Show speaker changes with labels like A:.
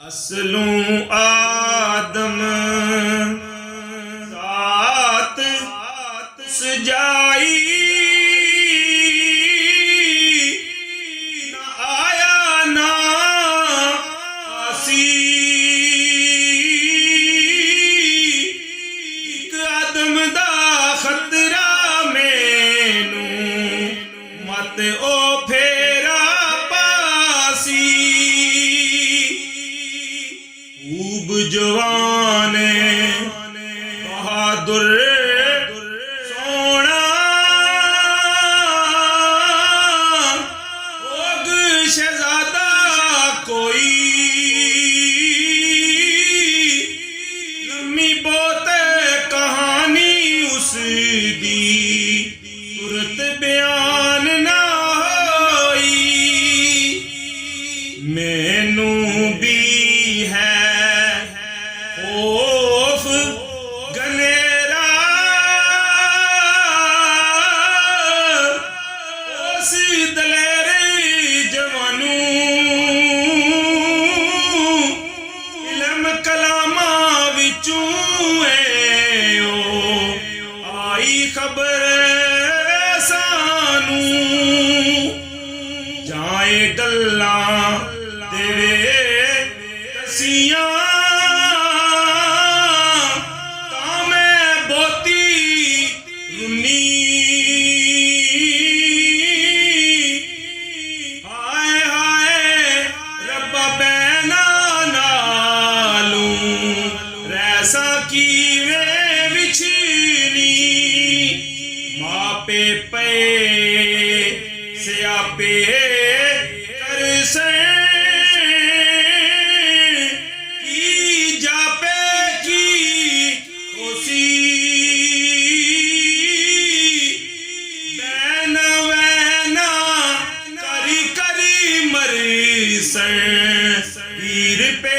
A: असलूं आदम ज़ात सजाई ना आया ना आसी एक आदम दा खतरा मैनू मत ओ फेरा पासी खूब जवान बहादुर सोना ओग शहजादा कोई लम्मी बहुत कहानी उसदी तुरत बयान ना होई मैनू भी है खौफ गनेरा उस दलेरे जवानू इल्म कलामा विचों आई खबर सानू जाए गल्लां देवे दसियां कीवे विछनी मापे पे स्यापे कर से की जापे की खुशी बैना वैना करी करी मरी सर वीर पे